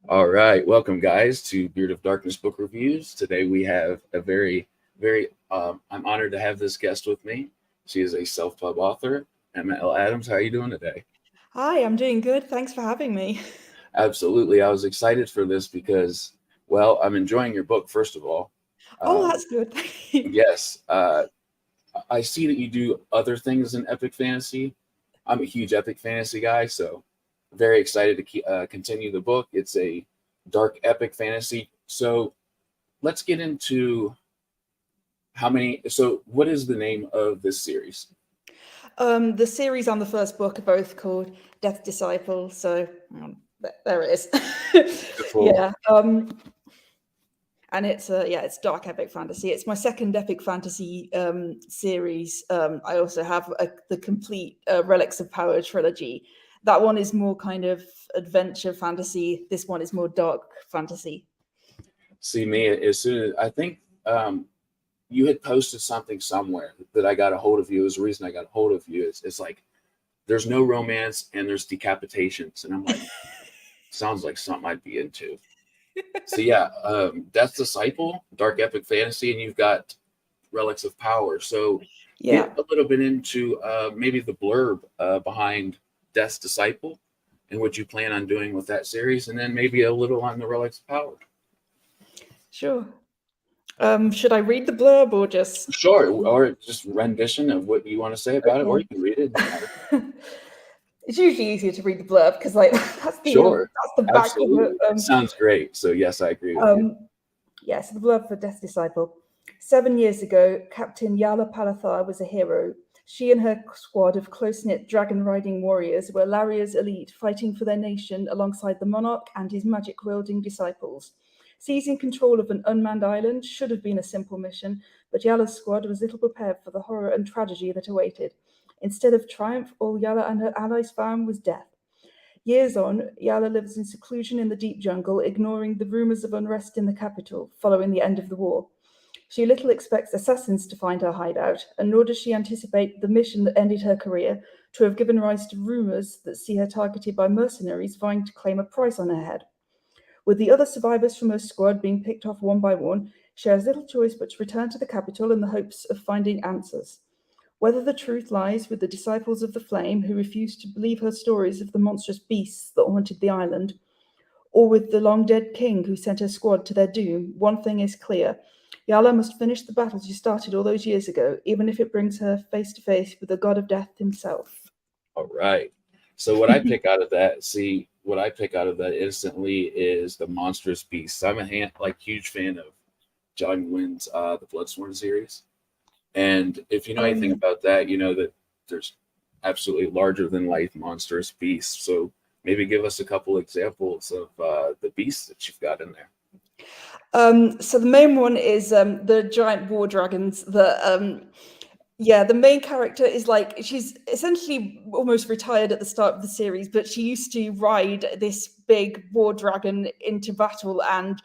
All right, welcome guys to Beard of Darkness Book Reviews. Today we have a I'm honored to have this guest with me. She is a self-pub author, Emma L. Adams. How are you doing today? Hi, I'm doing good. Thanks for having me. Absolutely, I was excited for this because, well, I'm enjoying your book, first of all. Oh, Um, that's good. Thank you. yes, I see that you do other things in epic fantasy. I'm a huge epic fantasy guy, so very excited to continue the book. It's a dark epic fantasy. So let's get into what is the name of this series? The series and the first book are both called Death Disciple, so there it is. Beautiful. Yeah, and it's dark epic fantasy. It's my second epic fantasy series. I also have the complete Relics of Power trilogy. That one is more kind of adventure fantasy. This one is more dark fantasy. See me as soon as I think you had posted something somewhere that I got a hold of you. It was the reason I got a hold of you. It's like there's no romance and there's decapitations, and I'm like, sounds like something I'd be into. So yeah, Death Disciple, dark epic fantasy, and you've got Relics of Power. So Yeah. get a little bit into maybe the blurb behind Death's Disciple and what you plan on doing with that series, and then maybe a little on the Relics of Power. Sure. Should I read the blurb or just Sure, or just rendition of what you want to say about it, or okay? you can read it. It doesn't matter. It's usually easier to read the blurb because like Sure, that's the back of it. absolutely. Sounds great. So yes, I agree with you. Um, yeah, so the blurb for Death Disciple. 7 years ago, Captain Yala Palathar was a hero. She and her squad of close-knit dragon-riding warriors were Laria's elite, fighting for their nation alongside the monarch and his magic-wielding disciples. Seizing control of an unmanned island should have been a simple mission, but Yala's squad was little prepared for the horror and tragedy that awaited. Instead of triumph, all Yala and her allies found was death. Years on, Yala lives in seclusion in the deep jungle, ignoring the rumors of unrest in the capital following the end of the war. She little expects assassins to find her hideout, and nor does she anticipate the mission that ended her career to have given rise to rumors that see her targeted by mercenaries vying to claim a price on her head. With the other survivors from her squad being picked off one by one, she has little choice but to return to the capital in the hopes of finding answers. Whether the truth lies with the disciples of the flame who refused to believe her stories of the monstrous beasts that haunted the island, or with the long dead king who sent her squad to their doom, one thing is clear. Yala must finish the battle she started all those years ago, even if it brings her face to face with the god of death himself. All right. So what I pick out of that, see, what I pick out of that instantly is the monstrous beasts. I'm a huge fan of John Wynn's the Bloodsworn series, and if you know Oh, anything yeah. about that, you know that there's absolutely larger than life monstrous beasts. So maybe give us a couple examples of the beasts that you've got in there. So the main one is the giant war dragons that yeah, the main character is like she's essentially almost retired at the start of the series, but she used to ride this big war dragon into battle, and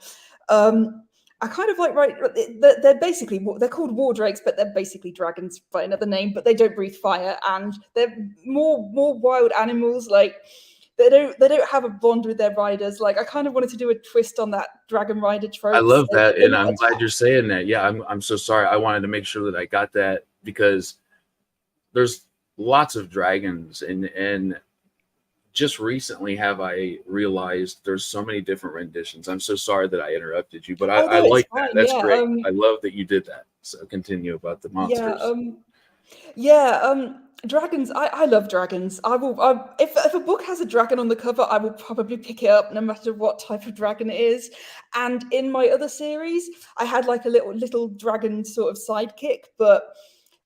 I kind of like right. They're called war drakes, but they're basically dragons by another name. But they don't breathe fire, and they're more wild animals. Like they don't have a bond with their riders. Like I kind of wanted to do a twist on that dragon rider I trope. So love that, they're and not I'm glad you're saying that. Yeah, I'm so sorry. I wanted to make sure that I got that because there's lots of dragons, and just recently have I realized there's so many different renditions. I'm so sorry that I interrupted you, but I, Oh I no, it's like that. fine. That's Yeah, great. I love that you did that. So continue about the yeah, monsters. yeah. Dragons. I love dragons. If a book has a dragon on the cover, I will probably pick it up, no matter what type of dragon it is. And in my other series, I had like a little dragon sort of sidekick, but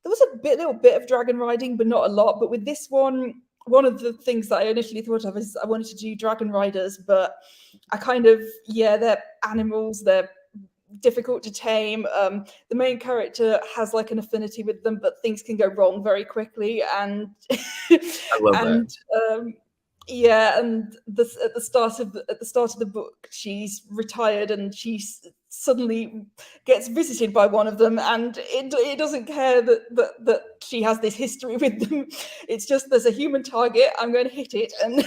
there was little bit of dragon riding, but not a lot. But with this one of the things that I initially thought of is I wanted to do dragon riders, but I kind of yeah, they're animals. They're difficult to tame. The main character has like an affinity with them, but things can go wrong very quickly. And I love that. and yeah, and at the start of the book, she's retired and she suddenly gets visited by one of them, and it doesn't care that she has this history with them. It's just, there's a human target, I'm going to hit it, and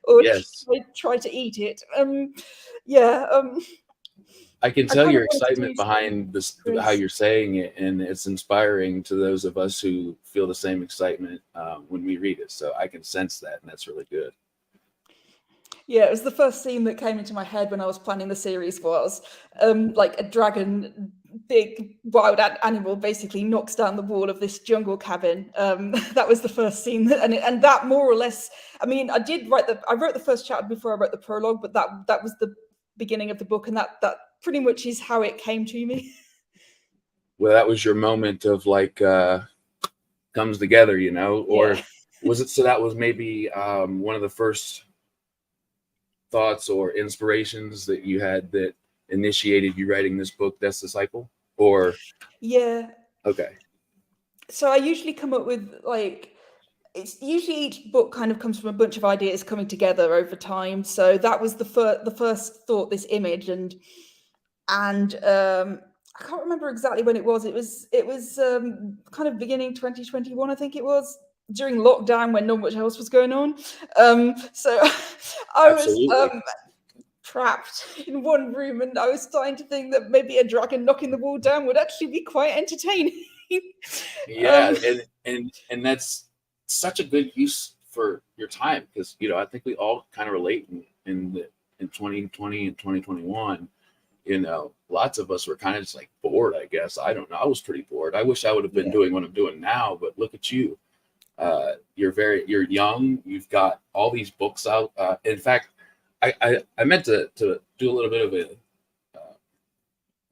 or Yes. try to eat it. Yeah. I can I tell kind of your wanted to excitement do some behind this, how series. you're saying it, and it's inspiring to those of us who feel the same excitement when we read it. So I can sense that, and that's really good. Yeah, it was the first scene that came into my head when I was planning the series. Was like a dragon, big wild animal, basically knocks down the wall of this jungle cabin. That was the first scene, and that more or less. I mean, I wrote the first chapter before I wrote the prologue, but that was the beginning of the book, and that pretty much is how it came to me. Well, that was your moment of like comes together, Yeah. or was it? So that was maybe one of the first thoughts or inspirations that you had that initiated you writing this book, Death's Disciple? Or Yeah. okay, So I usually come up with like, it's usually each book kind of comes from a bunch of ideas coming together over time. So that was the first thought, this image, and I can't remember exactly when it was. It was kind of beginning 2021, I think it was, during lockdown when not much else was going on. So I was absolutely. trapped in one room, and I was starting to think that maybe a dragon knocking the wall down would actually be quite entertaining. Yeah, um, and that's such a good use for your time, because I think we all kind of relate in 2020 and 2021. Lots of us were kind of just like bored, I guess. I don't know. I was pretty bored. I wish I would have been yeah, doing what I'm doing now, but look at you. You're young. You've got all these books out. In fact, I meant to do a little bit of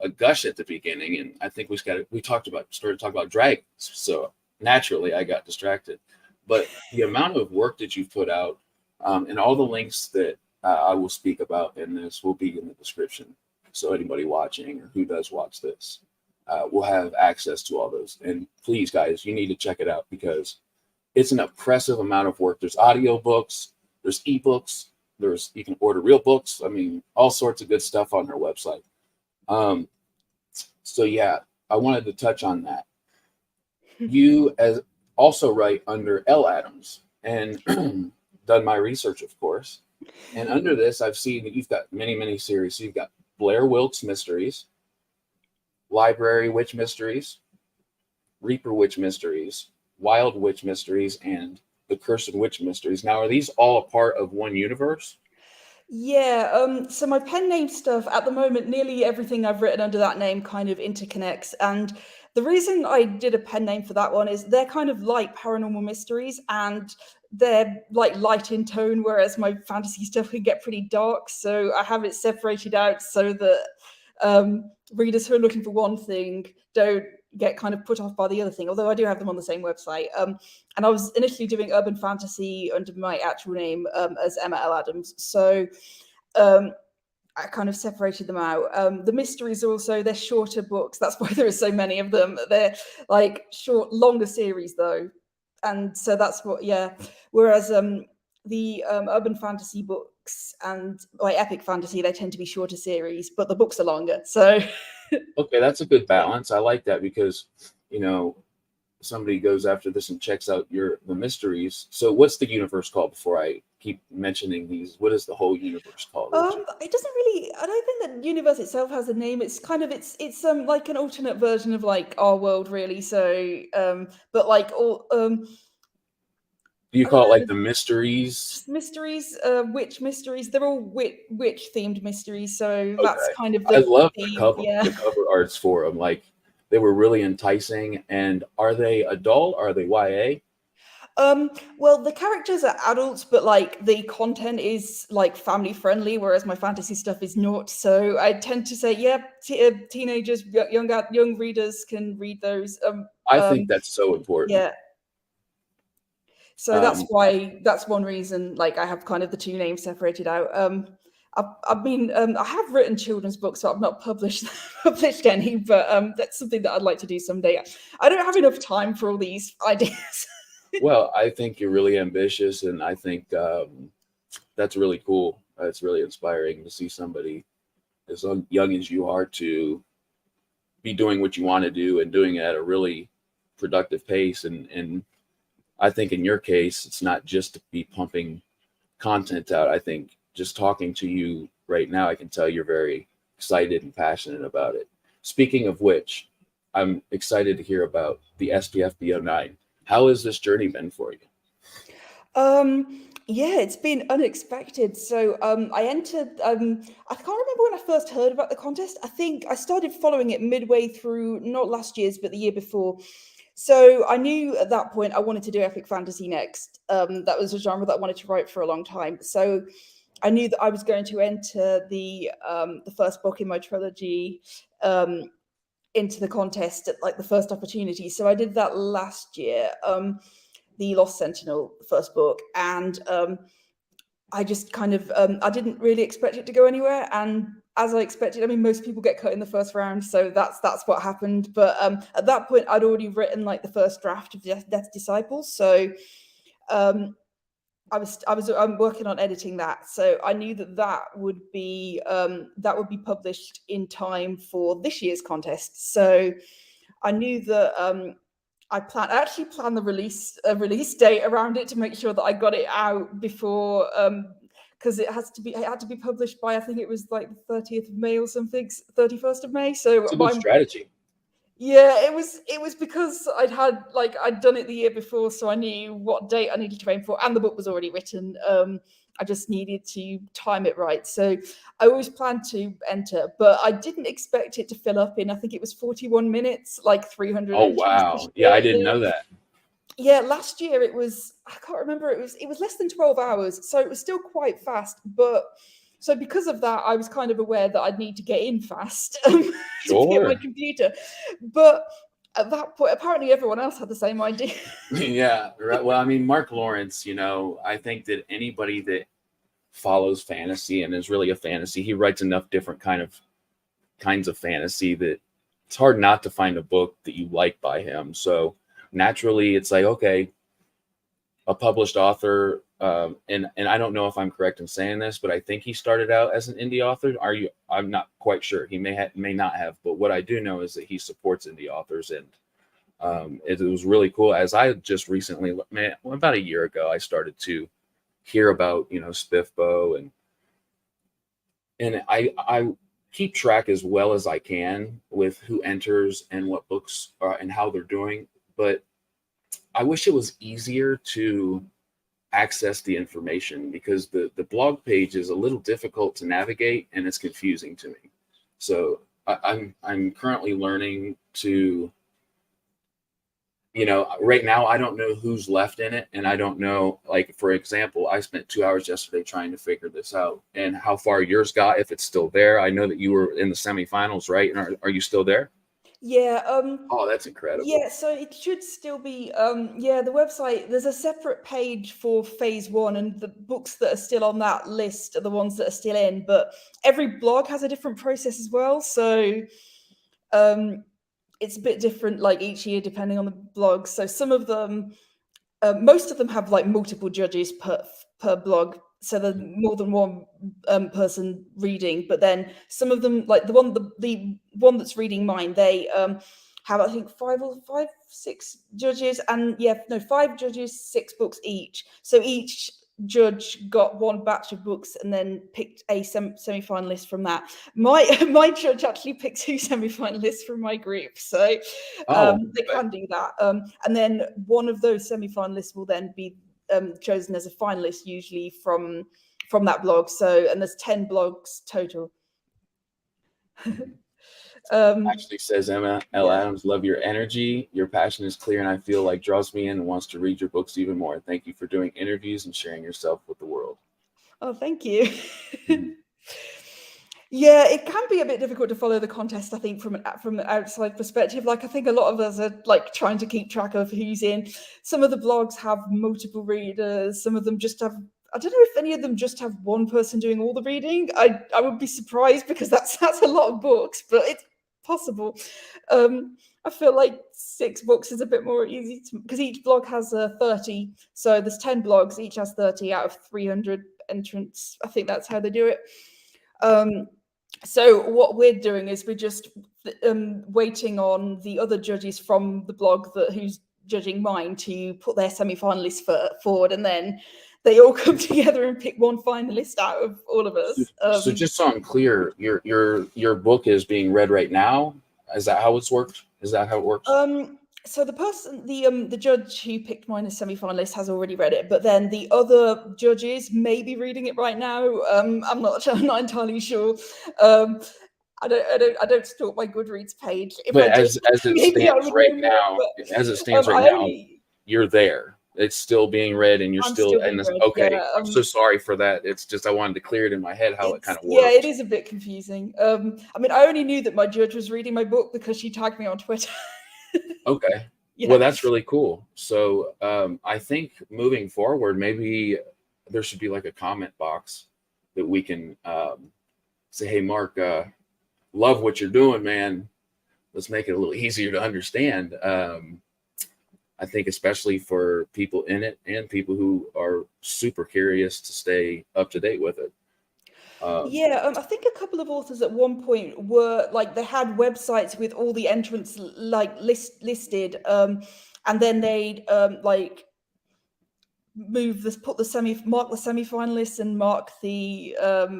a gush at the beginning, and I think we started talking about dragons. So naturally, I got distracted. But the amount of work that you've put out, and all the links that I will speak about in this will be in the description. So anybody watching or who does watch this will have access to all those. And please, guys, you need to check it out, because it's an oppressive amount of work. There's audio books, there's ebooks, you can order real books. I mean, all sorts of good stuff on her website. So yeah, I wanted to touch on that. You as also write under L. Adams, and done my research, of course. And under this, I've seen that you've got many, many series. So you've got Blair Wilkes Mysteries, Library Witch Mysteries, Reaper Witch Mysteries, Wild Witch Mysteries, and The Cursed Witch Mysteries. Now, are these all a part of one universe? yeah. So my pen name stuff at the moment, nearly everything I've written under that name kind of interconnects. And the reason I did a pen name for that one is they're kind of like paranormal mysteries, and they're like light in tone, whereas my fantasy stuff can get pretty dark. So I have it separated out so that readers who are looking for one thing don't get kind of put off by the other thing, although I do have them on the same website. And I was initially doing urban fantasy under my actual name as Emma L. Adams. So I kind of separated them out. The mysteries also, they're shorter books. That's why there are so many of them. They're like longer series though. And so that's what, yeah. Whereas the urban fantasy books and like epic fantasy, they tend to be shorter series, but the books are longer. So Okay, that's a good yeah. balance. I like that, because you know somebody goes after this and checks out the mysteries. So what's the universe called, before I keep mentioning these? What is the whole universe called? It doesn't really. I don't think that universe itself has a name. It's kind of it's like an alternate version of like our world, really. So but like all Do you I don't call it like know, the mysteries? just mysteries, witch mysteries. They're all witch themed mysteries. So that's Okay. kind of I the love theme. Yeah. the cover arts for them. Like, they were really enticing. And are they adult? Are they YA? Well, the characters are adults, but like the content is like family friendly, whereas my fantasy stuff is not. So I tend to say, yeah, teenagers, young readers can read those. I think Um, that's so important. yeah. So that's Um, why, that's one reason. Like I have kind of the two names separated out. I have written children's books, but I've not published published any. But that's something that I'd like to do someday. I don't have enough time for all these ideas. well, I think you're really ambitious, and I think that's really cool. It's really inspiring to see somebody as young as you are, to be doing what you want to do and doing it at a really productive pace. And I think in your case, it's not just to be pumping content out. I think just talking to you right now, I can tell you're very excited and passionate about it. Speaking of which, I'm excited to hear about the SPF BO9. How has this journey been for you? Yeah, it's been unexpected. So I entered, I can't remember when I first heard about the contest. I think I started following it midway through, not last year's, but the year before. So I knew at that point I wanted to do epic fantasy next. That was a genre that I wanted to write for a long time. So I knew that I was going to enter the first book in my trilogy into the contest at like the first opportunity. So I did that last year. The Lost Sentinel, the first book, and I just kind of I didn't really expect it to go anywhere, and as I expected, I mean, most people get cut in the first round, so that's what happened. But at that point, I'd already written like the first draft of Death's Disciples, so I'm working on editing that, so I knew that would be published in time for this year's contest. So I knew that. I actually planned the release date around it to make sure that I got it out before, because it had to be published by, I think it was like the 30th of May or something, 31st of May. So It's a good strategy. Yeah, it was because I'd done it the year before, so I knew what date I needed to aim for, and the book was already written. I just needed to time it right. So I always planned to enter, but I didn't expect it to fill up in, I think it was 41 minutes, like 300 Oh, entries. wow. Yeah, I didn't know that. Yeah, last year it was, I can't remember, it was less than 12 hours. So it was still quite fast. But so because of that, I was kind of aware that I'd need to get in fast to get my computer. But at that point, apparently everyone else had the same idea. Yeah, right. Well, I mean, Mark Lawrence, I think that anybody that follows fantasy and is really a fantasy, he writes enough different kinds of fantasy that it's hard not to find a book that you like by him. So naturally, it's like, okay, a published author, and I don't know if I'm correct in saying this, but I think he started out as an indie author. I'm not quite sure. He may not have, but what I do know is that he supports indie authors, and it was really cool. As I just recently, about a year ago, I started to hear about Spiffbo, and I keep track as well as I can with who enters and what books are and how they're doing. But I wish it was easier to access the information, because the blog page is a little difficult to navigate and it's confusing to me. So I'm currently learning to, right now I don't know who's left in it, and I don't know, like, for example, I spent 2 hours yesterday trying to figure this out, and how far yours got, if it's still there. I know that you were in the semifinals, right? And are you still there? Yeah. Oh, that's incredible. Yeah, so it should still be. Yeah, the website, there's a separate page for phase one, and the books that are still on that list are the ones that are still in. But every blog has a different process as well, so it's a bit different, like each year, depending on the blog. So some of them, most of them have like multiple judges per blog, so there's more than one person reading. But then some of them, like the one that's reading mine, they have, I think, six judges, and 5 judges, 6 books each. So each judge got one batch of books and then picked a semi-finalist from that. My judge actually picked 2 semi-finalists from my group, so they can do that. And then one of those semi-finalists will then be chosen as a finalist, usually from that blog. So, and there's 10 blogs total. Actually says Emma L. Adams, love your energy. Your passion is clear, and I feel like draws me in and wants to read your books even more. Thank you for doing interviews and sharing yourself with the world. Oh, thank you. Yeah, it can be a bit difficult to follow the contest, I think, from an outside perspective. Like, I think a lot of us are like trying to keep track of who's in. Some of the blogs have multiple readers. Some of them just have, I don't know if any of them just have one person doing all the reading. I would be surprised, because that's a lot of books, but it's possible. I feel like 6 books is a bit more easy because each blog has 30. So there's 10 blogs, each has 30 out of 300 entrants. I think that's how they do it. So what we're doing is we're just waiting on the other judges from the blog who's judging mine to put their semi-finalists forward, and then they all come together and pick one finalist out of all of us. So just so I'm clear, your book is being read right now. Is that how it's worked? Is that how it works? So the person, the judge who picked mine as semi-finalist has already read it, but then the other judges may be reading it right now. I'm not entirely sure. I don't stalk my Goodreads page. If But I did, as it maybe I stands would right know more, now, but, as it stands right I now, only, you're there. It's still being read, and you're I'm still still being read. okay. Yeah, I'm so sorry for that. It's just I wanted to clear it in my head how it kind of it worked. is a bit confusing. I mean, I only knew that my judge was reading my book because she tagged me on Twitter. Okay. Yeah. Well, that's really cool. So I think moving forward, maybe there should be like a comment box that we can say, hey, Mark, love what you're doing, man. Let's make it a little easier to understand. I think especially for people in it and people who are super curious to stay up to date with it. I think a couple of authors at one point were like, they had websites with all the entrants like listed, and then they'd like mark the semi-finalists and mark the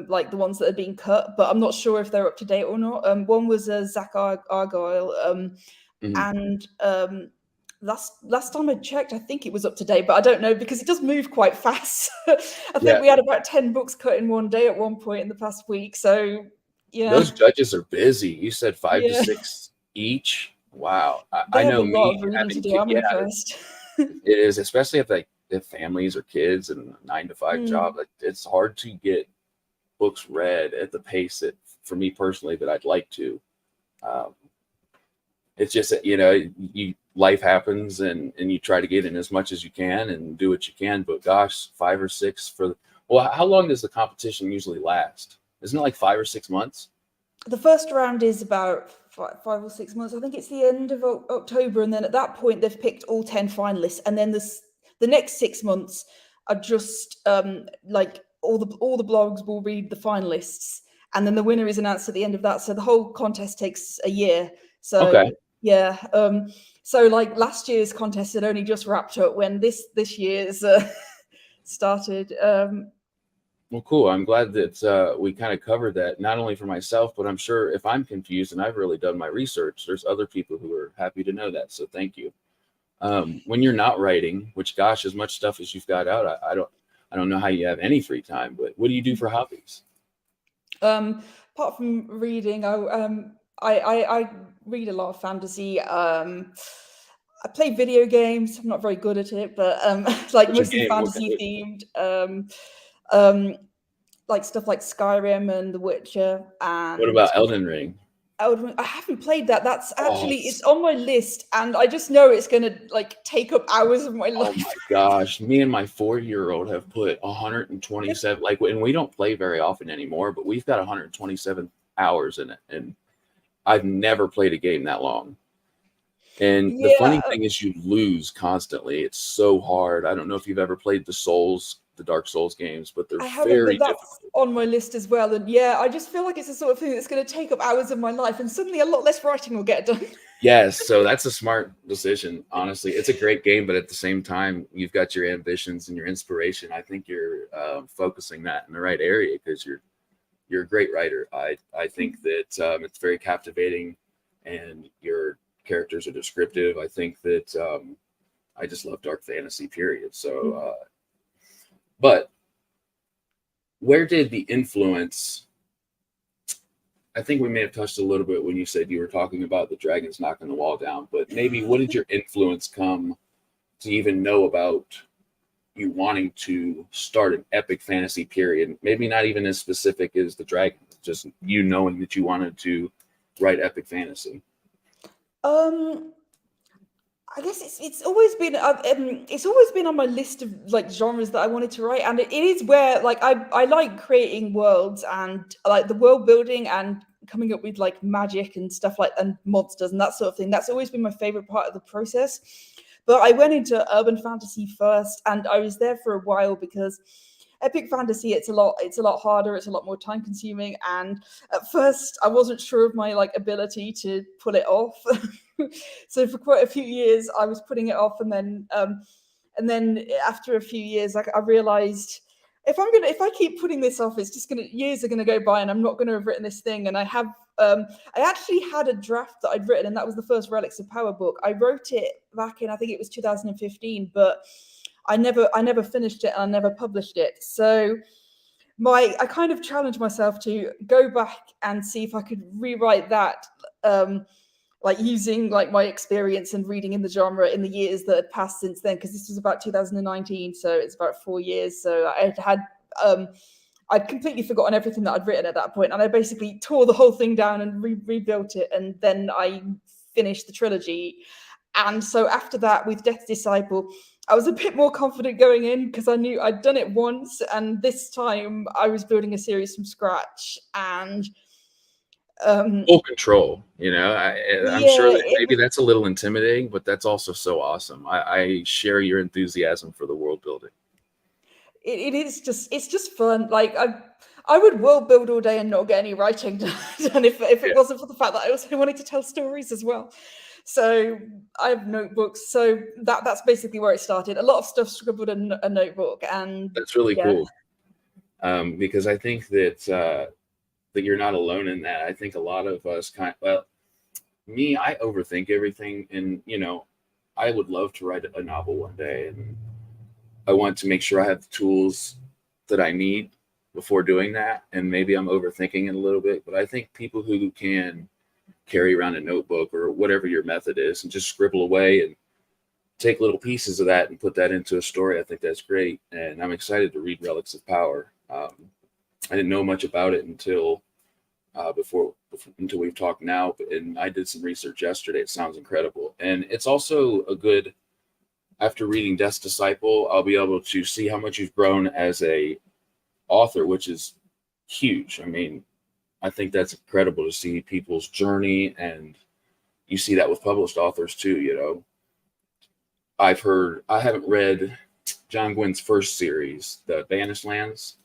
like the ones that are being cut, but I'm not sure if they're up to date or not. One was Zach Argyle, and last time I checked, I think it was up to date, but I don't know because it does move quite fast. I think we had about 10 books cut in one day at one point in the past week. So yeah, those judges are busy. You said 5 to 6 each. Wow, they I have know a lot me of reading having to do. I'm impressed. it is, especially if families or kids and a 9 to 5 job. Like, it's hard to get books read at the pace that, for me personally, that I'd like to. It's just that, life happens, and you try to get in as much as you can and do what you can. But gosh, 5 or 6 well, how long does the competition usually last? Isn't it like 5 or 6 months? The first round is about 5 or 6 months. I think it's the end of October, and then at that point they've picked all 10 finalists, and then the next 6 months are just like all the blogs will read the finalists, and then the winner is announced at the end of that. So the whole contest takes a year. So Okay. yeah, so like last year's contest had only just wrapped up when this year's started. Well, cool. I'm glad that we kind of covered that, not only for myself, but I'm sure if I'm confused and I've really done my research, there's other people who are happy to know that. So thank you. When you're not writing, which, gosh, as much stuff as you've got out, I don't know how you have any free time, but what do you do for hobbies? Apart from reading, I read a lot of fantasy. I play video games. I'm not very good at it, but like mostly fantasy themed. Like stuff like Skyrim and The Witcher. And what about Elden Ring? I haven't played that. That's actually it's on my list, and I just know it's gonna like take up hours of my life. Oh my gosh, me and my 4-year-old have put 127. Like, and we don't play very often anymore, but we've got 127 hours in it, and I've never played a game that long. And the funny thing is, you lose constantly. It's so hard. I don't know if you've ever played the Dark Souls games, but they're very difficult. That's on my list as well. And yeah, I just feel like it's the sort of thing that's going to take up hours of my life, and suddenly a lot less writing will get done. Yes, so that's a smart decision. Honestly, it's a great game, but at the same time, you've got your ambitions and your inspiration. I think you're focusing that in the right area because you're a great writer. I think that it's very captivating, and your characters are descriptive. I think that I just love dark fantasy, period. So, but where did the influence? I think we may have touched a little bit when you said you were talking about the dragons knocking the wall down, but maybe what did your influence come to even know about you wanting to start an epic fantasy period? Maybe not even as specific as the dragon, just you knowing that you wanted to write epic fantasy. I guess it's always been on my list of like genres that I wanted to write, and it is where like I like creating worlds and like the world building and coming up with like magic and stuff like and monsters and that sort of thing. That's always been my favorite part of the process. But I went into urban fantasy first, and I was there for a while because epic fantasy, it's a lot harder, it's a lot more time consuming, and at first I wasn't sure of my like ability to pull it off. So for quite a few years I was putting it off, and then after a few years I realized if I keep putting this off, it's just years are gonna go by and I'm not gonna have written this thing. And I actually had a draft that I'd written, and that was the first Relics of Power book. I wrote it back in, I think it was 2015, but I never finished it and I never published it. So I kind of challenged myself to go back and see if I could rewrite that, like using like my experience and reading in the genre in the years that had passed since then, because this was about 2019, so it's about 4 years. So I'd completely forgotten everything that I'd written at that point, and I basically tore the whole thing down and rebuilt it, and then I finished the trilogy. And so after that, with Death's Disciple, I was a bit more confident going in because I knew I'd done it once, and this time I was building a series from scratch. And full control, I'm sure that maybe that's a little intimidating, but that's also so awesome. I share your enthusiasm for the world building. It's just fun. Like I would world build all day and not get any writing done if it wasn't for the fact that I also wanted to tell stories as well. So I have notebooks. So that's basically where it started. A lot of stuff scribbled in a notebook, and that's really cool. Because I think that you're not alone in that. I think a lot of us I overthink everything, and I would love to write a novel one day, and I want to make sure I have the tools that I need before doing that. And maybe I'm overthinking it a little bit, but I think people who can carry around a notebook or whatever your method is and just scribble away and take little pieces of that and put that into a story, I think that's great. And I'm excited to read Relics of Power. I didn't know much about it until we've talked now, and I did some research yesterday. It sounds incredible, and it's also a good. After reading Death's Disciple, I'll be able to see how much you've grown as a author, which is huge. I mean, I think that's incredible to see people's journey, and you see that with published authors too. I haven't read John Gwynn's first series, The Banished Lands.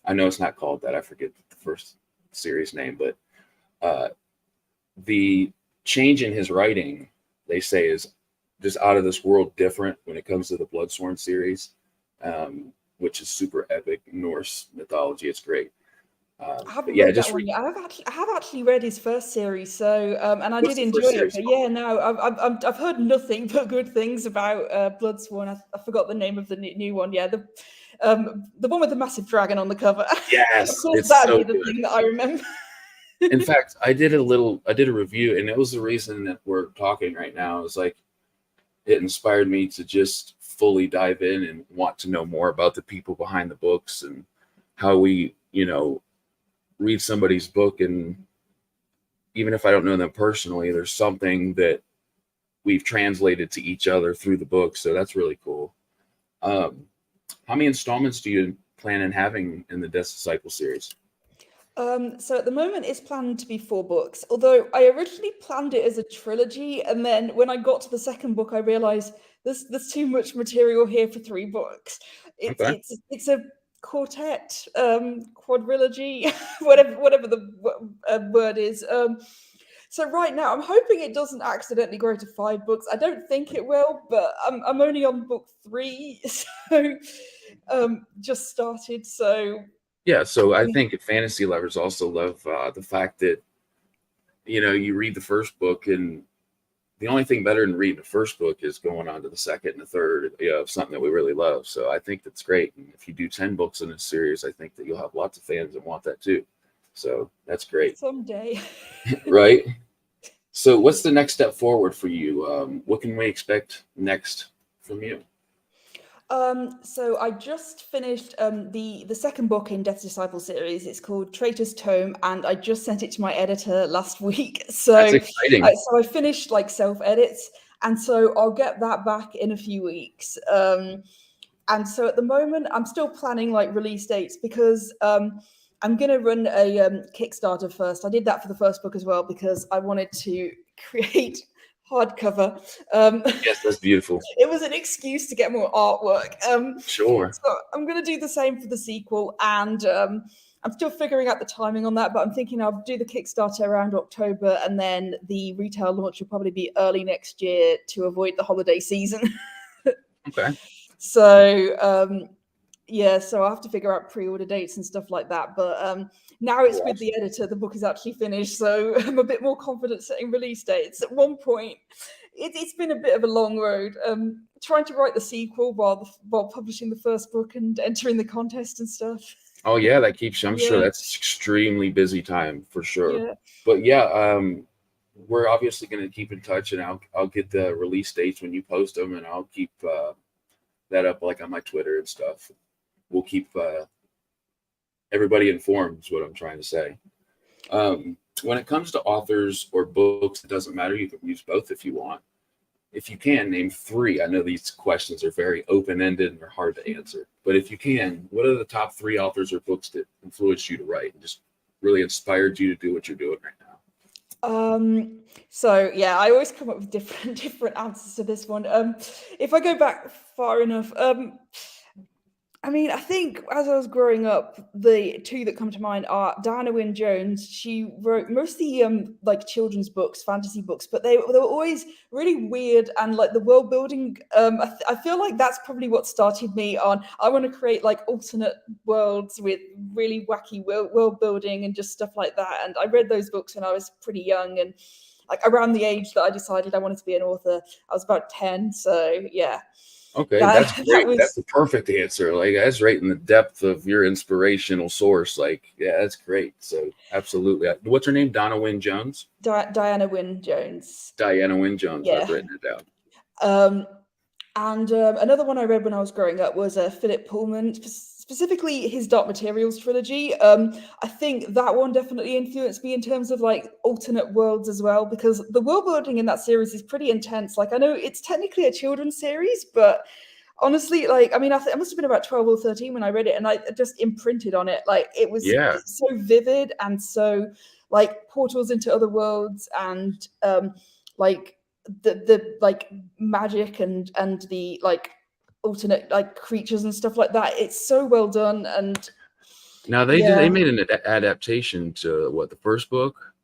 I know it's not called that. I forget the first series name, but the change in his writing, they say, is just out of this world different when it comes to the Bloodsworn series, which is super epic Norse mythology. It's great. I haven't read that one yet. I have actually read his first series, so and I did enjoy it. But yeah, no, I've heard nothing but good things about Bloodsworn. I forgot the name of the new one. Yeah, the one with the massive dragon on the cover. Yes, of course, that'd be the thing that I remember. In fact, I did a review, and it was the reason that we're talking right now. It was like, it inspired me to just fully dive in and want to know more about the people behind the books and how we, read somebody's book. And even if I don't know them personally, there's something that we've translated to each other through the book. So that's really cool. How many installments do you plan on having in the Death's Disciple series? So at the moment it's planned to be 4 books, although I originally planned it as a trilogy, and then when I got to the second book I realized there's too much material here for 3 books. It's a quartet, quadrilogy, whatever the word is. So right now I'm hoping it doesn't accidentally grow to 5 books. I don't think it will, but I'm only on book 3, so just started. So yeah, so I think fantasy lovers also love the fact that you read the first book, and the only thing better than reading the first book is going on to the second and the third of something that we really love. So I think that's great. And if you do 10 books in a series, I think that you'll have lots of fans that want that too. So that's great. Someday. Right? So what's the next step forward for you? What can we expect next from you? So I just finished the second book in Death's Disciple series. It's called Traitor's Tome, and I just sent it to my editor last week. So that's exciting. So I finished like self-edits, and so I'll get that back in a few weeks. And so at the moment, I'm still planning like release dates because I'm going to run a Kickstarter first. I did that for the first book as well because I wanted to create hardcover. Yes, that's beautiful. It was an excuse to get more artwork. Sure. So I'm going to do the same for the sequel, and I'm still figuring out the timing on that, but I'm thinking I'll do the Kickstarter around October, and then the retail launch will probably be early next year to avoid the holiday season. Okay. So yeah, so I have to figure out pre-order dates and stuff like that. But now it's with the editor, the book is actually finished, so I'm a bit more confident setting release dates. At one point, it's been a bit of a long road. Trying to write the sequel while publishing the first book and entering the contest and stuff. Oh yeah, that keeps. I'm sure Yeah. that's extremely busy time for sure. Yeah. But yeah, we're obviously going to keep in touch, and I'll get the release dates when you post them, and I'll keep that up like on my Twitter and stuff. We'll keep everybody informed. Is what I'm trying to say. When it comes to authors or books, it doesn't matter. You can use both if you want. If you can, name 3. I know these questions are very open-ended and they're hard to answer. But if you can, what are the top 3 authors or books that influenced you to write and just really inspired you to do what you're doing right now? So yeah, I always come up with different answers to this one. If I go back far enough, I mean, I think as I was growing up, the 2 that come to mind are Diana Wynne Jones. She wrote mostly like children's books, fantasy books, but they were always really weird, and like the world building. I feel like that's probably what started me on. I want to create like alternate worlds with really wacky world building and just stuff like that. And I read those books when I was pretty young, and like around the age that I decided I wanted to be an author, I was about 10. So yeah. Okay, that's great. That's the perfect answer. Like that's right in the depth of your inspirational source. Like, yeah, that's great. So absolutely. What's her name? Donna Wynne Jones? Diana Wynne Jones. Diana Wynne Jones. Yeah. I've written it down. And another one I read when I was growing up was Philip Pullman, specifically his Dark Materials trilogy. I think that one definitely influenced me in terms of like alternate worlds as well, because the world building in that series is pretty intense. Like I know it's technically a children's series, but honestly, like I mean, I must have been about 12 or 13 when I read it, and I just imprinted on it. Like it was so vivid and so like portals into other worlds and like the like magic and the like alternate like creatures and stuff like that. It's so well done. And now they made an adaptation to what, the first book?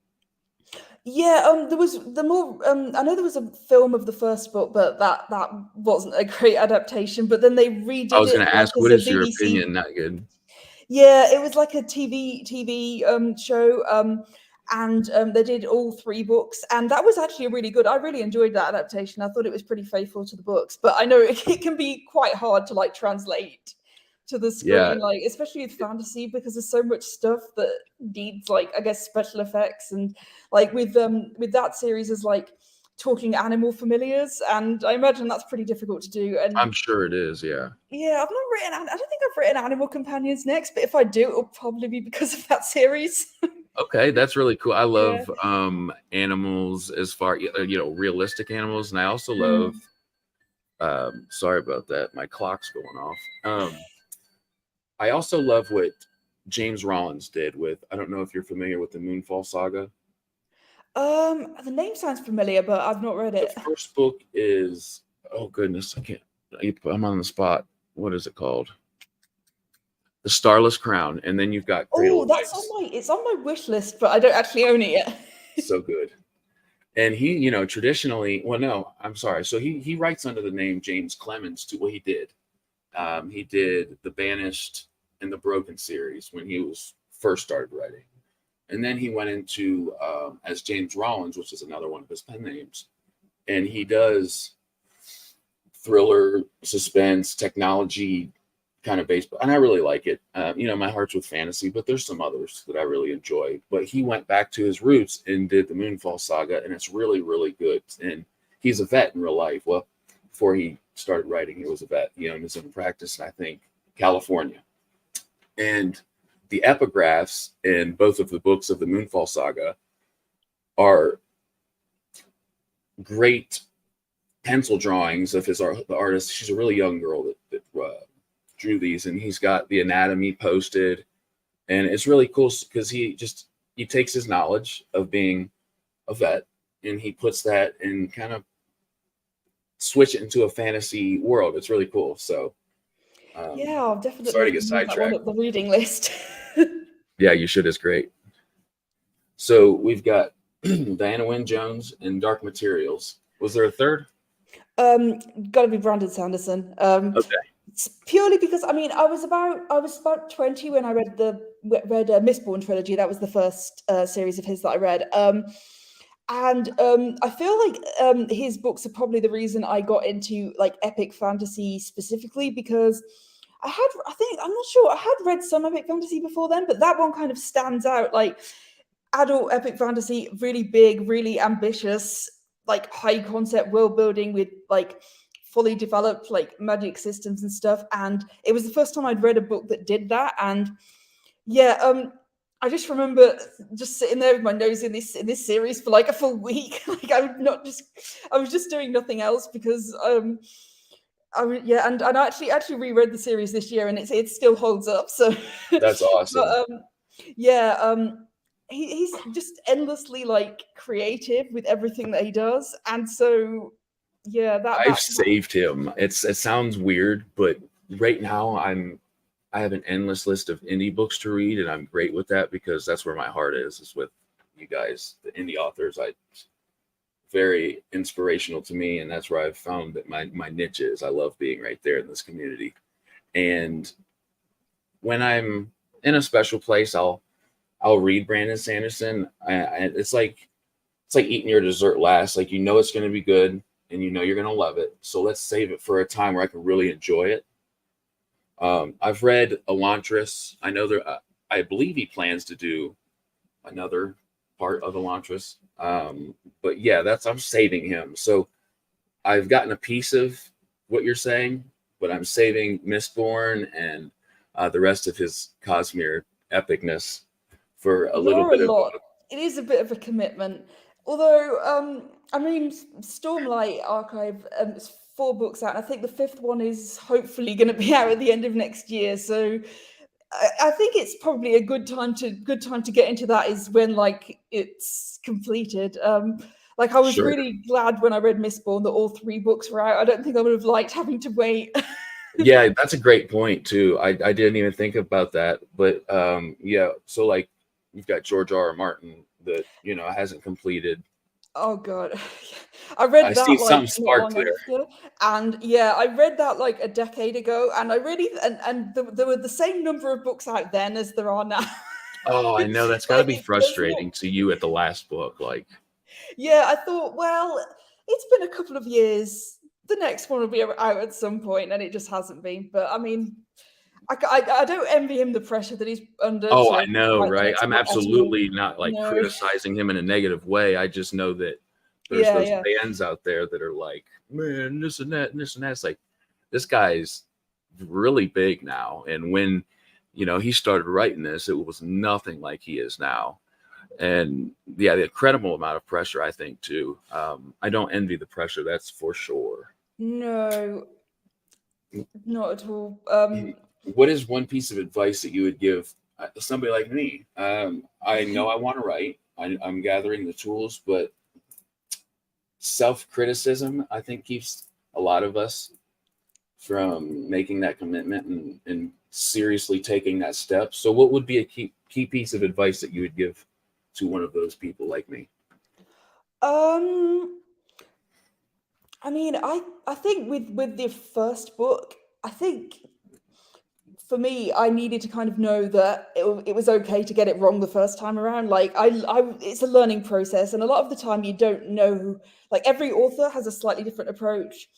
Yeah, there was the more I know there was a film of the first book, but that wasn't a great adaptation. But then they redid it. I was going to ask, what is your BBC opinion? Not good. Yeah, it was like a TV show. And they did all 3 books, and that was actually really good. I really enjoyed that adaptation. I thought it was pretty faithful to the books, but I know it can be quite hard to like translate to the screen, like especially with fantasy, because there's so much stuff that needs like I guess special effects, and like with that series is like talking animal familiars, and I imagine that's pretty difficult to do. And I'm sure it is. Yeah, I've not written. I don't think I've written Animal Companions next, but if I do, it'll probably be because of that series. Okay, that's really cool. I love animals, as far realistic animals, and I also love. Sorry about that. My clock's going off. I also love what James Rollins did with. I don't know if you're familiar with the Moonfall Saga. The name sounds familiar, but I've not read it. The first book is, oh goodness, I can't. I'm on the spot. What is it called? The Starless Crown, and then you've got Cradle of That's Ice. it's on my wish list, but I don't actually own it yet. So good. And he, traditionally, well, no, I'm sorry. So he writes under the name James Clemens to what he did. He did the Banished and the Broken series when he was first started writing. And then he went into as James Rollins, which is another one of his pen names. And he does thriller, suspense, technology kind of based, and I really like it. My heart's with fantasy, but there's some others that I really enjoy. But he went back to his roots and did the Moonfall Saga, and it's really, really good. And he's a vet in real life. Well, before he started writing, he was a vet. He was in practice in, I think, California. And the epigraphs in both of the books of the Moonfall Saga are great pencil drawings of the artist. She's a really young girl that drew these, and he's got the anatomy posted, and it's really cool because he takes his knowledge of being a vet and he puts that and kind of switch it into a fantasy world. It's really cool. So Yeah, I'll definitely sorry have to to get move that one sidetracked. up the reading list. Yeah, you should. It's great. So we've got Diana Wynne Jones and Dark Materials. Was there a third? Got to be Brandon Sanderson. Okay. It's purely because I was about 20 when I read Mistborn trilogy. That was the first series of his that I read. And I feel like his books are probably the reason I got into like epic fantasy specifically, because I think, I'm not sure, I had read some epic fantasy before then, but that one kind of stands out. Like adult epic fantasy, really big, really ambitious, like high concept world building with like fully developed like magic systems and stuff. And it was the first time I'd read a book that did that. And yeah, I just remember just sitting there with my nose in this series for like a full week. Like I was just doing nothing else because yeah, and I actually reread the series this year, and it still holds up. So, That's awesome. but yeah, he's just endlessly like creative with everything that he does, and so yeah, I've saved him. It sounds weird, but right now I have an endless list of indie books to read, and I'm great with that because that's where my heart is with you guys, the indie authors. Very inspirational to me, and that's where I've found that my niche is. I love being right there in this community. And when I'm in a special place, I'll read Brandon Sanderson. It's like eating your dessert last. Like you know it's going to be good, and you know you're going to love it. So let's save it for a time where I can really enjoy it. I've read Elantris. I know I believe he plans to do another part of Elantris. But yeah, I'm saving him. So I've gotten a piece of what you're saying, but I'm saving Mistborn and the rest of his Cosmere epicness for a there little are a bit of. lot. It is a bit of a commitment. Although, I mean, Stormlight Archive, it's 4 books out. And I think the 5th one is hopefully going to be out at the end of next year. So I think it's probably a good time to get into that is when like it's completed. Like I was Sure. really glad when I read Mistborn that all 3 books were out. I don't think I would have liked having to wait. Yeah, that's a great point too. I didn't even think about that, but yeah. So like, you've got George R. R. Martin that hasn't completed. Oh god, I read I see that like something not sparked long there. after, and yeah, I read that like a decade ago, and I really and there were the same number of books out then as there are now. Oh, I know that's got to Like be there's not. frustrating to you at the last book. Like, Yeah, I thought, well, it's been a couple of years. The next one will be out at some point, and it just hasn't been. But I mean, I don't envy him the pressure that he's under oh, to I know, write the right? next I'm book at all. absolutely not like No, criticizing him in a negative way. I just know that there's yeah, those yeah. fans out there that are like, man, this and that, and this and that. It's like, this guy's really big now. And when, he started writing this, it was nothing like he is now. And yeah, the incredible amount of pressure, I think, too. I don't envy the pressure, that's for sure. No, not at all. What is one piece of advice that you would give somebody like me? I know I want to write. I'm gathering the tools, but self-criticism, I think, keeps a lot of us from making that commitment and seriously taking that step. So what would be a key piece of advice that you would give to one of those people like me? Um, I mean, I think with the first book, I think for me, I needed to kind of know that it was okay to get it wrong the first time around. Like it's a learning process, and a lot of the time you don't know. Like every author has a slightly different approach.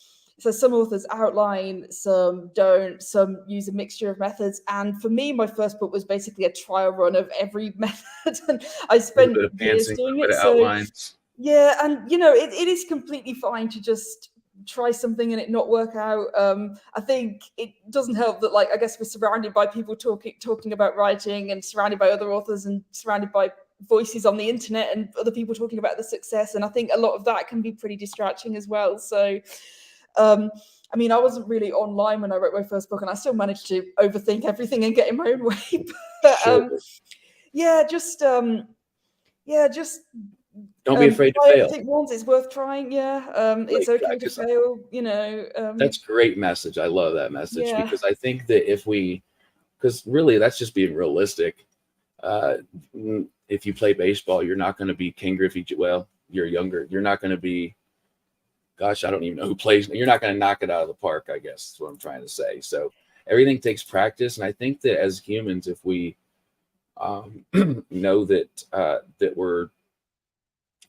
So some authors outline, some don't, some use a mixture of methods. And for me, my first book was basically a trial run of every method, and I A little spent bit of years pantsing, a doing little bit it. of So outlines. yeah, and it is completely fine to just try something and it not work out. I think it doesn't help that, like, I guess we're surrounded by people talking about writing, and surrounded by other authors, and surrounded by voices on the internet and other people talking about the success. And I think a lot of that can be pretty distracting as well. So, I mean, I wasn't really online when I wrote my first book, and I still managed to overthink everything and get in my own way. But Sure. yeah, just Don't be afraid to try fail. everything once. It's worth trying. Yeah. It's Great okay to practice. fail. That's great message. I love that message Yeah. because I think that because really that's just being realistic. Uh, if you play baseball, you're not going to be King Griffey. Well, you're younger. You're not going to be, gosh, I don't even know who plays. You're not going to knock it out of the park, I guess is what I'm trying to say. So everything takes practice. And I think that as humans, if we know that we're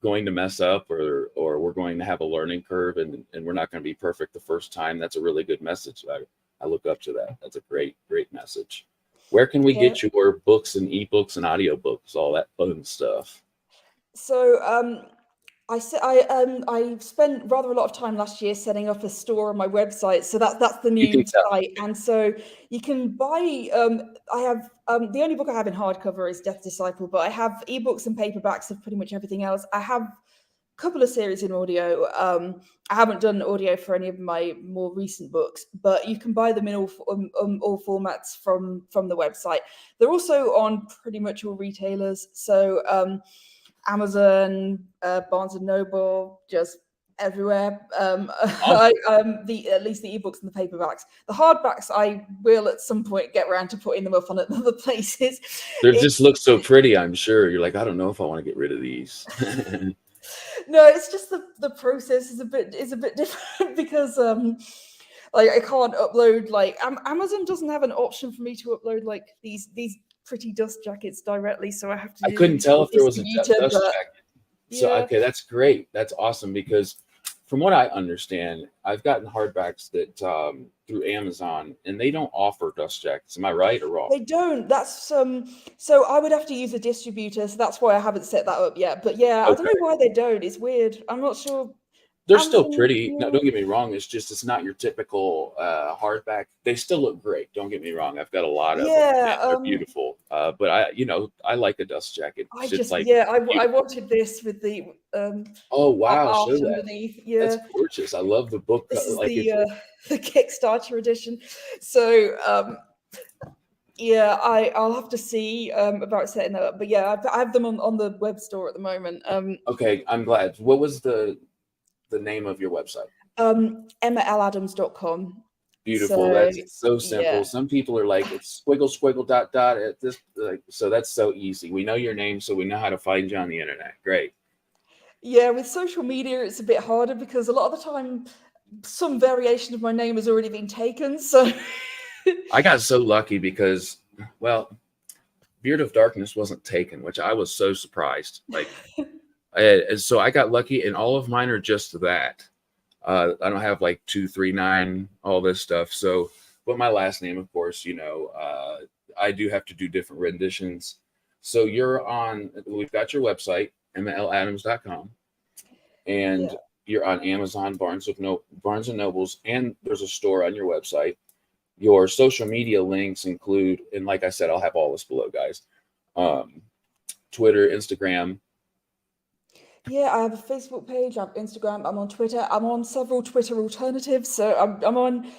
going to mess up or we're going to have a learning curve and we're not going to be perfect the first time, that's a really good message. I look up to that. That's a great message. Where can we Yeah. get your books and ebooks and audiobooks, all that fun stuff? So I spent rather a lot of time last year setting up a store on my website. So that's the You can new tell. site, and so you can buy. I have the only book I have in hardcover is Death Disciple, but I have ebooks and paperbacks of pretty much everything else. I have a couple of series in audio. I haven't done audio for any of my more recent books, but you can buy them in all formats from the website. They're also on pretty much all retailers. So. Amazon, Barnes and Noble, just everywhere. Awesome. At least the ebooks and the paperbacks. The hardbacks, I will at some point get around to putting them up on other places. They just look so pretty, I'm sure. You're like, I don't know if I want to get rid of these. No, it's just the process is a bit different because like I can't upload like Amazon doesn't have an option for me to upload like these pretty dust jackets directly, so I have to I couldn't use tell a if there was a distributor. dust But jacket. So, yeah. okay, that's great. That's awesome because from what I understand, I've gotten hardbacks that through Amazon and they don't offer dust jackets. Am I right or wrong? They don't. That's so I would have to use a distributor, so that's why I haven't set that up yet. But yeah, I don't Okay. know why they don't. It's weird. I'm not sure. They're still Amazon, pretty. No, yeah. don't get me wrong. It's not your typical hardback. They still look great. Don't get me wrong. I've got a lot of them Yeah, and they're beautiful. But I like a dust jacket. I It's just like I beautiful. wanted this with the Oh wow, art show that. underneath. That's Yeah, gorgeous. I love the book. this is Like if the Kickstarter edition. So yeah, I'll have to see about setting that up. But yeah, I have them on the web store at the moment. okay, I'm glad. What was the name of your website? EmmaLAdams.com. Beautiful. So That's so yeah. simple. Some people are like, it's squiggle, squiggle, dot, dot at this. Like, so that's so easy. We know your name, so we know how to find you on the internet. Great. Yeah, with social media, it's a bit harder because a lot of the time, some variation of my name has already been taken. So I got so lucky because, well, Beard of Darkness wasn't taken, which I was so surprised. Like, and so I got lucky, and all of mine are just that. I don't have like 239, all this stuff. So, but my last name, of course, I do have to do different renditions. So we've got your website, emmaladams.com, yeah, and you're on Amazon, Barnes and Nobles, and there's a store on your website. Your social media links include, and like I said, I'll have all this below, guys. Twitter, Instagram. yeah, I have a Facebook page, I have Instagram, I'm on Twitter, I'm on several Twitter alternatives. So I'm on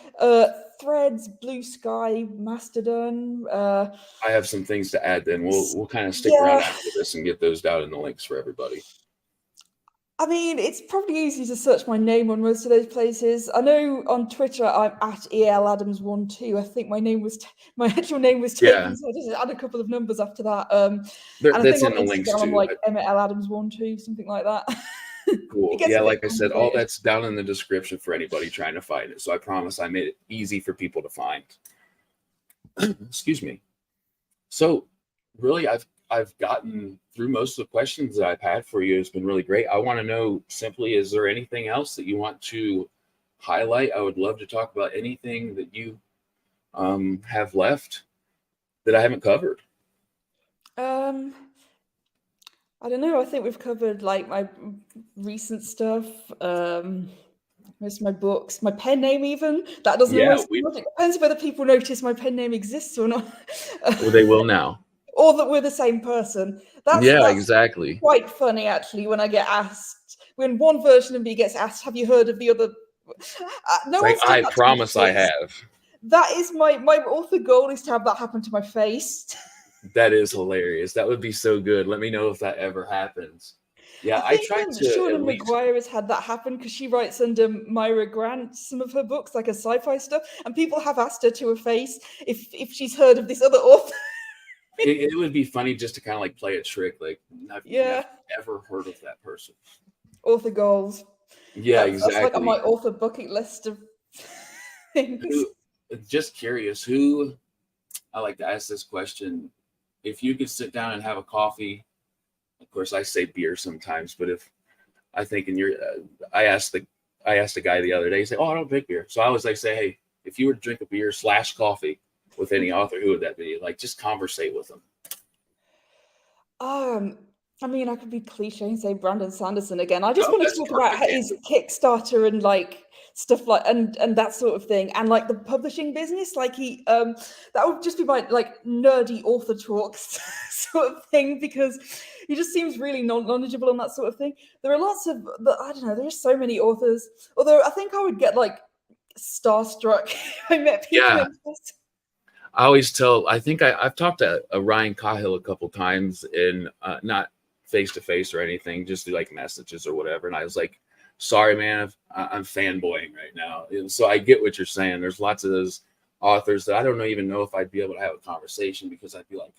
Threads, Blue Sky, Mastodon. I have some things to add. Then we'll kind of stick around Yeah, after this and get those down in the links for everybody. I mean, it's probably easy to search my name on most of those places. I know on Twitter I'm at ELAdams12. I think my actual name was Yeah, taken, so I just add a couple of numbers after that. And I that's think on in the links Instagram I'm too. like EmmaLAdams12, something like that. It Cool. gets Yeah, a bit like I said, all complicated. that's down in the description for anybody trying to find it. So I promise I made it easy for people to find. Excuse me. So really, I've gotten through most of the questions that I've had for you. It's been really great. I want to know simply, is there anything else that you want to highlight? I would love to talk about anything that you have left that I haven't covered. Um, I don't know. I think we've covered like my recent stuff. Most of my books, my pen name, even that doesn't Yeah, always come up. It depends whether people notice my pen name exists or not, well, they will now. or that we're the same person. Yeah, That's exactly. quite funny actually when I get asked when one version of me gets asked, "Have you heard of the other?" No It's like, one's done I that to my promise I face. have. That is my author goal is to have that happen to my face. That is hilarious. That would be so good. Let me know if that ever happens. Yeah, I I think tried to Shauna at least. McGuire has had that happen because she writes under Myra Grant some of her books, like a sci-fi stuff, and people have asked her to her face if she's heard of this other author. It would be funny just to kind of like play a trick, like I've never Yeah, ever heard of that person. author goals. Yeah, That's like on my exactly. author bucket list of things. Who? Just curious. Who? I like to ask this question. If you could sit down and have a coffee, of course I say beer sometimes, but if I think in your, I asked the guy the other day. He said, "Oh, I don't drink beer." So I was like, "Say, hey, if you were to drink a beer / coffee with any author, who would that be?" Like, just conversate with them. Um, I mean, I could be cliche and say Brandon Sanderson again. I just Oh, want to that's talk about perfect his answer. Kickstarter and like stuff like and that sort of thing, and like the publishing business. Like that would just be my like nerdy author talks sort of thing because he just seems really knowledgeable on that sort of thing. There are lots of I don't know. There's so many authors. Although I think I would get like starstruck if I met people Yeah, in person. I always tell. I think I've talked to Ryan Cahill a couple times, in not face to face or anything, just through like messages or whatever. And I was like, "Sorry, man, I'm fanboying right now." And so I get what you're saying. There's lots of those authors that I don't even know if I'd be able to have a conversation because I'd be like,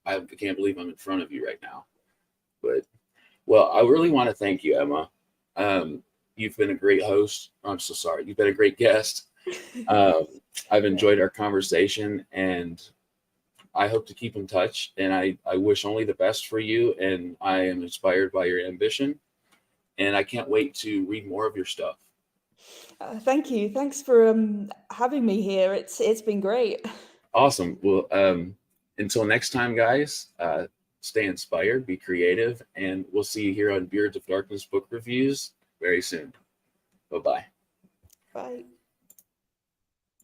"I can't believe I'm in front of you right now." But well, I really want to thank you, Emma. You've been a great host. I'm so sorry. You've been a great guest. Um, I've Yeah. enjoyed our conversation, and I hope to keep in touch. And I wish only the best for you. And I am inspired by your ambition. And I can't wait to read more of your stuff. Thank you. Thanks for having me here. It's been great. Awesome. Well, until next time, guys, stay inspired, be creative, and we'll see you here on Beards of Darkness book reviews very soon. Bye bye. Bye.